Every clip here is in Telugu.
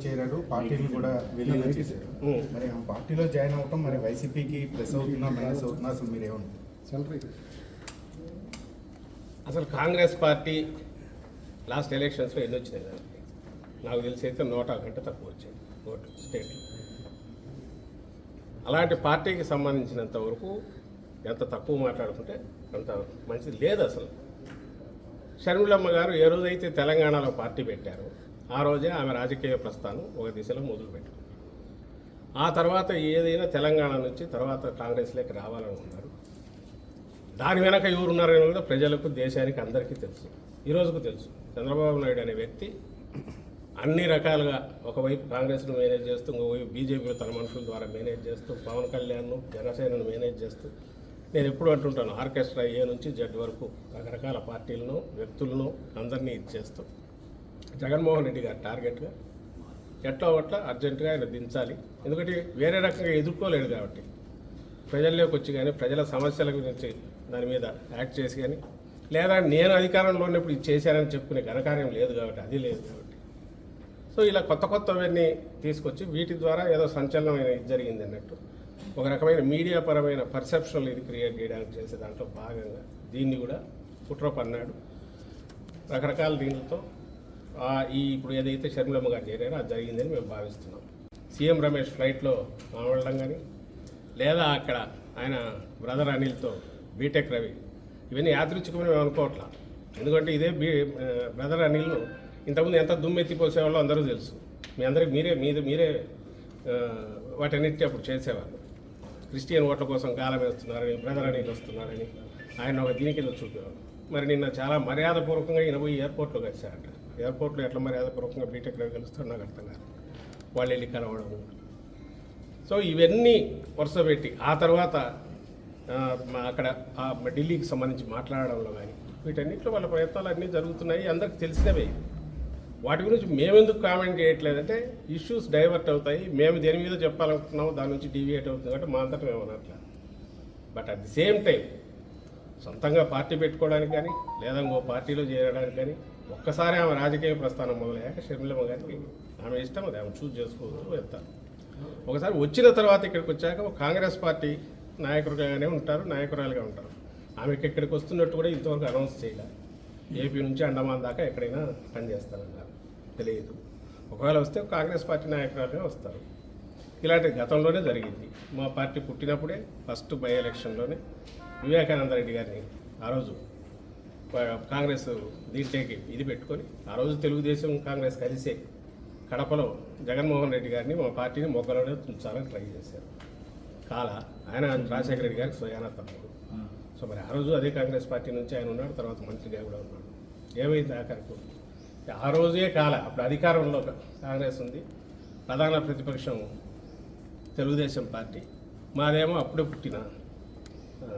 చేరారు, పార్టీని కూడా విలీనం చేశారు. మరి ఆ పార్టీలో జాయిన్ అవటం మరి వైసీపీకి ప్లస్ అవుతుందా మైనస్ అవుతుందా, అసలు మీరేమంటారు? అసలు కాంగ్రెస్ పార్టీ లాస్ట్ ఎలక్షన్స్లో ఎన్ని వచ్చినాయి దానికి నాకు తెలిసి అయితే 100 కంటే తక్కువ వచ్చాయి ఓటు స్టేట్లో. అలాంటి పార్టీకి సంబంధించినంత వరకు ఎంత తక్కువ మాట్లాడుకుంటే అంత మంచిది లేదు. అసలు షర్మిలమ్మ గారు ఏ రోజైతే తెలంగాణలో పార్టీ పెట్టారో ఆ రోజే ఆమె రాజకీయ ప్రస్థానం ఒక దిశలో మొదలుపెట్టారు. ఆ తర్వాత ఏదైనా తెలంగాణ నుంచి తర్వాత కాంగ్రెస్లోకి రావాలని ఉన్నారు. దాని వెనక ఎవరున్నారని కూడా ప్రజలకు, దేశానికి అందరికీ తెలుసు. ఈరోజుకు తెలుసు. చంద్రబాబు నాయుడు అనే వ్యక్తి అన్ని రకాలుగా ఒకవైపు కాంగ్రెస్ను మేనేజ్ చేస్తూ, ఇంకోవైపు బీజేపీలో తన మనుషుల ద్వారా మేనేజ్ చేస్తూ, పవన్ కళ్యాణ్ను, జనసేనను మేనేజ్ చేస్తూ, నేను ఎప్పుడు అంటుంటాను ఆర్కెస్ట్రా ఏ నుంచి జడ్ వరకు రకరకాల పార్టీలను, వ్యక్తులను అందరినీ ఇచ్చేస్తూ జగన్మోహన్ రెడ్డి గారు టార్గెట్గా ఎట్లా అట్లా అర్జెంటుగా ఆయన దించాలి. ఎందుకంటే వేరే రకంగా ఎదుర్కోలేడు కాబట్టి ప్రజల్లోకి వచ్చి కానీ ప్రజల సమస్యల గురించి దాని మీద యాక్ట్ చేసి కానీ, లేదా నేను అధికారంలో ఉన్నప్పుడు ఇది చేశానని చెప్పుకునే ఘనకార్యం లేదు కాబట్టి, అది లేదు కాబట్టి, సో ఇలా కొత్తవన్నీ తీసుకొచ్చి వీటి ద్వారా ఏదో సంచలనమైన ఇది జరిగింది అన్నట్టు ఒక రకమైన మీడియా పరమైన పర్సెప్షన్లు ఇది క్రియేట్ చేయడానికి చేసే దాంట్లో భాగంగా దీన్ని కూడా కుట్ర పన్నాడు. రకరకాల దీంతో ఇప్పుడు ఏదైతే షర్మిలమ్మ గారు చేరారో అది జరిగిందని మేము భావిస్తున్నాం. సీఎం రమేష్ ఫ్లైట్లో మాట్లాడడం కానీ, లేదా అక్కడ ఆయన బ్రదర్ అనిల్తో బీటెక్ రవి, ఇవన్నీ యాదృచ్ఛికమని మేము అనుకోవట్లా. ఎందుకంటే ఇదే బ్రదర్ అనిల్ను ఇంతకుముందు ఎంత దుమ్మెత్తిపోసేవాళ్ళో అందరూ తెలుసు. మీ అందరికి మీరే వాటన్నిటి అప్పుడు చేసేవాళ్ళు. క్రిస్టియన్ ఓట్ల కోసం గాలం వేస్తున్నారని, బ్రదర్ అనిల్ వస్తున్నారని ఆయన ఒక దీని కింద చూపేవాళ్ళు. మరి నిన్న చాలా మర్యాదపూర్వకంగా ఈయన పోయి ఎయిర్పోర్ట్లో కలిశారంట. ఎయిర్పోర్ట్లో ఎట్లా మర్యాదపూర్వకంగా బీటెక్ రవి కలుస్తారో నాకు అర్థం కాదు. వాళ్ళు వెళ్ళి కలవడం. సో ఇవన్నీ వరుస పెట్టి ఆ తర్వాత అక్కడ ఢిల్లీకి సంబంధించి మాట్లాడడంలో కానీ వీటన్నిటిలో వాళ్ళ ప్రయత్నాలు అన్నీ జరుగుతున్నాయి, అందరికి తెలిసినవే. వాటి గురించి మేమెందుకు కామెంట్ చేయట్లేదంటే ఇష్యూస్ డైవర్ట్ అవుతాయి, మేము దేని మీద చెప్పాలనుకుంటున్నామో దాని నుంచి డీవియేట్ అవుతుంది కాబట్టి మా అంతటా మేము అనట్లా. But at the same time సొంతంగా పార్టీ పెట్టుకోవడానికి కానీ, లేదా ఇంకో పార్టీలో చేరడానికి కానీ ఒక్కసారి ఆమె రాజకీయ ప్రస్థానం మొదలయ్యాక షర్మిలమ్మ గారికి ఆమె ఇష్టం, అది ఆమె చూజ్ చేసుకోవచ్చు వెళ్తారు. ఒకసారి వచ్చిన తర్వాత ఇక్కడికి వచ్చాక కాంగ్రెస్ పార్టీ నాయకులుగానే ఉంటారు, నాయకురాలుగా ఉంటారు. ఆమెకి ఇక్కడికి వస్తున్నట్టు కూడా ఇంతవరకు అనౌన్స్ చేయలేదు. ఏపీ నుంచి అండమాన్ దాకా ఎక్కడైనా పనిచేస్తారన్నారు, తెలియదు. ఒకవేళ వస్తే కాంగ్రెస్ పార్టీ నాయకురాలుగా వస్తారు. ఇలాంటి గతంలోనే జరిగింది. మా పార్టీ పుట్టినప్పుడే ఫస్ట్ బై ఎలక్షన్లోనే వివేకానంద రెడ్డి గారిని ఆ రోజు కాంగ్రెస్ దీంట్లోకి ఇది పెట్టుకొని ఆ రోజు తెలుగుదేశం కాంగ్రెస్ కలిసే కడపలో జగన్మోహన్ రెడ్డి గారిని మా పార్టీని మొగ్గలోనే ఉంచాలని ట్రై చేశారు. ఆయన రాజశేఖర రెడ్డి గారికి స్వయాన తమ్ముడు. సో మరి ఆ రోజు అదే కాంగ్రెస్ పార్టీ నుంచి ఆయన ఉన్నాడు, తర్వాత మంత్రిగా కూడా ఉన్నాడు. ఏమైంది ఆఖరికి ఆ రోజే అప్పుడు అధికారంలో కాంగ్రెస్ ఉంది, ప్రధాన ప్రతిపక్షం తెలుగుదేశం పార్టీ, మాదేమో అప్పుడే పుట్టిన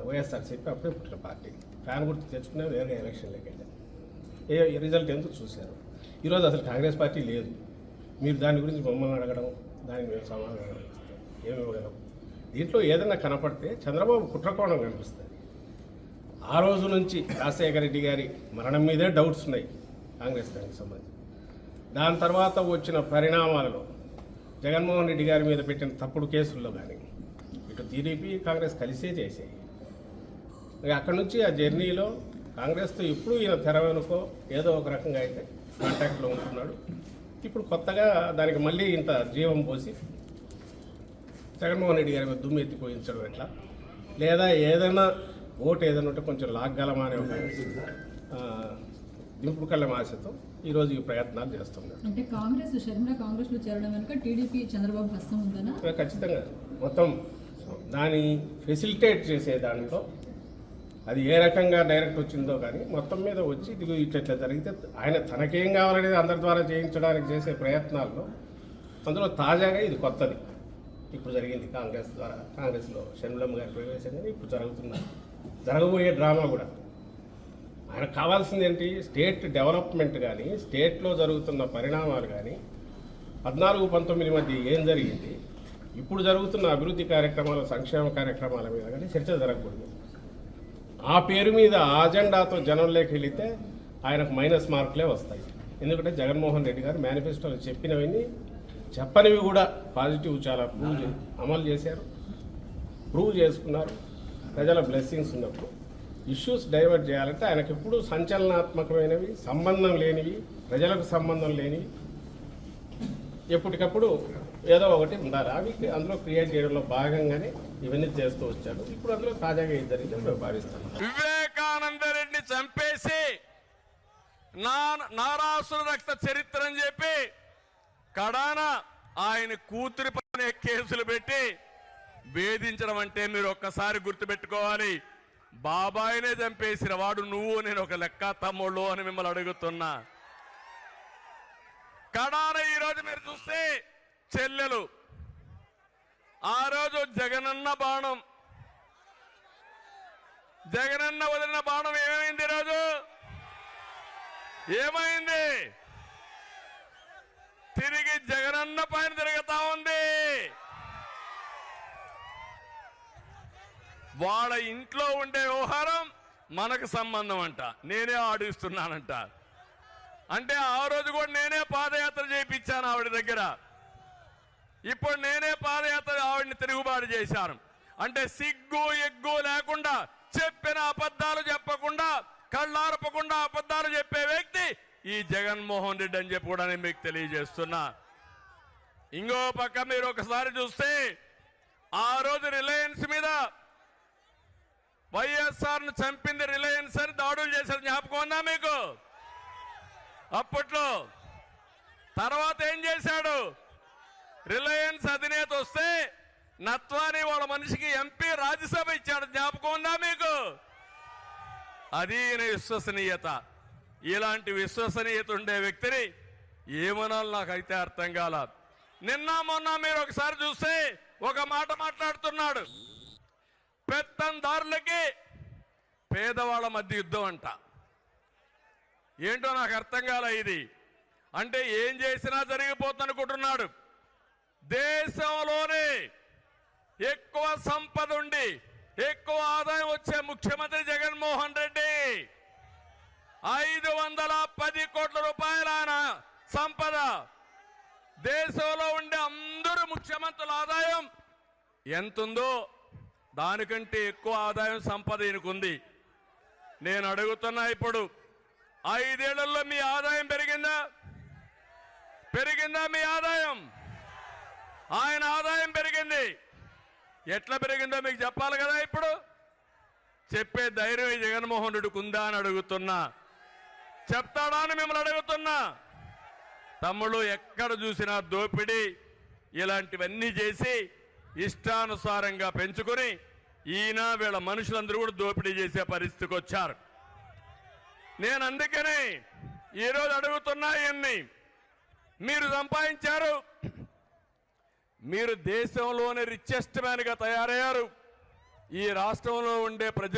వైఎస్ఆర్సీపీ అప్పుడే పుట్టిన పార్టీ. ఫ్యాన్ గుర్తు తెచ్చుకునే వేరే ఎలక్షన్లోకి వెళ్ళారు. రిజల్ట్ ఎందుకు చూశారు. ఈరోజు అసలు కాంగ్రెస్ పార్టీ లేదు. మీరు దాని గురించి మమ్మల్ని అడగడం, దానికి మేము సమాధానం ఏమి ఇవ్వగలం. దీంట్లో ఏదైనా కనపడితే చంద్రబాబు కుట్రకోణం కనిపిస్తుంది. ఆ రోజు నుంచి రాజశేఖర రెడ్డి గారి మరణం మీదే డౌట్స్ ఉన్నాయి కాంగ్రెస్ దానికి సంబంధించి. దాని తర్వాత వచ్చిన పరిణామాలలో జగన్మోహన్ రెడ్డి గారి మీద పెట్టిన తప్పుడు కేసుల్లో కానీ ఇటు టీడీపీ కాంగ్రెస్ కలిసే చేసాయి. అక్కడి నుంచి ఆ జర్నీలో కాంగ్రెస్తో ఇప్పుడు ఈయన తెర వెనుకో ఏదో ఒక రకంగా అయితే కాంటాక్ట్లో ఉంటున్నాడు. ఇప్పుడు కొత్తగా దానికి మళ్ళీ ఇంత జీవం పోసి జగన్మోహన్ రెడ్డి గారి మీద దుమ్ము ఎత్తిపోయించడం ఎట్లా, లేదా ఏదైనా ఓటు ఏదైనా ఉంటే కొంచెం లాగ్గలమా అనే ఒక దింపుడు కళ్ళ ఆశతో ఈరోజు ఈ ప్రయత్నాలు చేస్తున్నారు. అంటే కాంగ్రెస్లో చేరడం వెనుక టీడీపీ చంద్రబాబు హస్తం ఉందనా? ఖచ్చితంగా మొత్తం దాన్ని ఫెసిలిటేట్ చేసే దాంట్లో అది ఏ రకంగా డైరెక్ట్ వచ్చిందో కానీ మొత్తం మీద వచ్చి ఇది ఇట్లా జరిగితే ఆయన తనకేం కావాలనేది అందరి ద్వారా చేయించడానికి చేసే ప్రయత్నాల్లో అందులో తాజాగా ఇది కొత్తది ఇప్పుడు జరిగింది. కాంగ్రెస్లో షర్మిలమ్మ గారి ప్రవేశం కానీ ఇప్పుడు జరగబోయే డ్రామా కూడా ఆయనకు కావాల్సింది ఏంటి, స్టేట్ డెవలప్మెంట్ కానీ స్టేట్లో జరుగుతున్న పరిణామాలు కానీ 14-19 మధ్య ఏం జరిగింది, ఇప్పుడు జరుగుతున్న అభివృద్ధి కార్యక్రమాలు, సంక్షేమ కార్యక్రమాల మీద కానీ చర్చ జరగకూడదు. ఆ పేరు మీద ఆ అజెండాతో జనంలోకి వెళితే ఆయనకు మైనస్ మార్కులే వస్తాయి. ఎందుకంటే జగన్మోహన్ రెడ్డి గారు మేనిఫెస్టోలో చెప్పినవన్నీ చెప్పనివి కూడా పాజిటివ్ చాలా అమలు చేశారు, ప్రూవ్ చేసుకున్నారు. ప్రజల బ్లెస్సింగ్స్ ఉన్నప్పుడు ఇష్యూస్ డైవర్ట్ చేయాలంటే ఆయనకి ఎప్పుడు సంచలనాత్మకమైనవి, సంబంధం లేనివి, ప్రజలకు సంబంధం లేనివి ఎప్పటికప్పుడు ఏదో ఒకటి ఉండాలి. అవి అందులో క్రియేట్ చేయడంలో భాగంగానే ఇవన్నీ చేస్తూ వచ్చాడు. ఇప్పుడు అందులో తాజాగా ఏం జరిగిందో మేము భావిస్తాం. వివేకానంద రెడ్డిని చంపేసి నారాసుర రక్త చరిత్ర అని చెప్పి కడాన ఆయన కూతురి పైన కేసులు పెట్టి వేధించడం అంటే మీరు ఒక్కసారి గుర్తుపెట్టుకోవాలి. బాబాయినే చంపేసిన వాడు నువ్వు, నేను ఒక లెక్క తమ్ముళ్ళు అని మిమ్మల్ని అడుగుతున్నా. కడాన ఈరోజు మీరు చూస్తే చెల్లెలు, ఆ రోజు జగనన్న బాణం, జగనన్న వదిలిన బాణం ఏమైంది? ఈరోజు ఏమైంది? తిరిగి జగనన్న పైన తిరుగుతా ఉంది. వాళ్ళ ఇంట్లో ఉండే వ్యవహారం మనకు సంబంధం అంట, నేనే ఆడిస్తున్నానంట. అంటే ఆ రోజు కూడా నేనే పాదయాత్ర చేయించాను ఆవిడ దగ్గర, ఇప్పుడు నేనే పాదయాత్ర ఆవిడని తిరుగుబాటు చేశాను. అంటే సిగ్గు ఎగ్గు లేకుండా, చెప్పిన అబద్ధాలు చెప్పకుండా, కళ్ళార్పకుండా అబద్ధాలు చెప్పే వ్యక్తి ఈ జగన్మోహన్ రెడ్డి అని చెప్పి కూడా నేను మీకు తెలియజేస్తున్నా. ఇంకో పక్క మీరు ఒకసారి చూస్తే ఆ రోజు రిలయన్స్ మీద వైఎస్ఆర్ను చంపింది రిలయన్స్ అని దాడులు చేశారు, జ్ఞాపకం ఉందా మీకు? అప్పట్లో తర్వాత ఏం చేశాడు? రిలయన్స్ అధినేత వస్తే నత్వాని వాళ్ళ మనిషికి ఎంపీ రాజ్యసభ ఇచ్చాడు, జ్ఞాపకం ఉందా మీకు? అది విశ్వసనీయత. ఇలాంటి విశ్వసనీయత ఉండే వ్యక్తిని ఏమనాలి నాకైతే అర్థం కాల. నిన్న మొన్న మీరు ఒకసారి చూస్తే ఒక మాట మాట్లాడుతున్నాడు, పెత్తందారులకి పేదవాళ్ళ మధ్య యుద్ధం అంట. ఏంటో నాకు అర్థం కాల ఇది. అంటే ఏం చేసినా జరిగిపోతుంది అనుకుంటున్నాడు. దేశంలోనే ఎక్కువ సంపద ఉండి ఎక్కువ ఆదాయం వచ్చే ముఖ్యమంత్రి జగన్మోహన్ రెడ్డి. 510 కోట్ల రూపాయల సంపద. దేశంలో ఉండే అందరూ ముఖ్యమంత్రుల ఆదాయం ఎంతుందో దానికంటే ఎక్కువ ఆదాయం సంపద ఈయనకుంది. నేను అడుగుతున్నా, ఇప్పుడు 5 ఏళ్లలో మీ ఆదాయం పెరిగిందా? పెరిగిందా మీ ఆదాయం? ఆయన ఆదాయం పెరిగింది. ఎట్లా పెరిగిందో మీకు చెప్పాలి కదా. ఇప్పుడు చెప్పే ధైర్యం ఈ జగన్మోహన్ రెడ్డికి ఉందా అని అడుగుతున్నా. చెప్తాడా అని మిమ్మల్ని అడుగుతున్నా. తమ్ముళ్ళు, ఎక్కడ చూసినా దోపిడీ ఇలాంటివన్నీ చేసి ఇష్టానుసారంగా పెంచుకొని ఈయన వీళ్ళ మనుషులందరూ కూడా దోపిడీ చేసే పరిస్థితికి వచ్చారు. నేను అందుకనే ఈరోజు అడుగుతున్నా, ఇవన్నీ మీరు సంపాదించారు, మీరు దేశంలోనే రిచెస్ట్ మ్యాన్గా తయారయ్యారు. ఈ రాష్ట్రంలో ఉండే ప్రజలు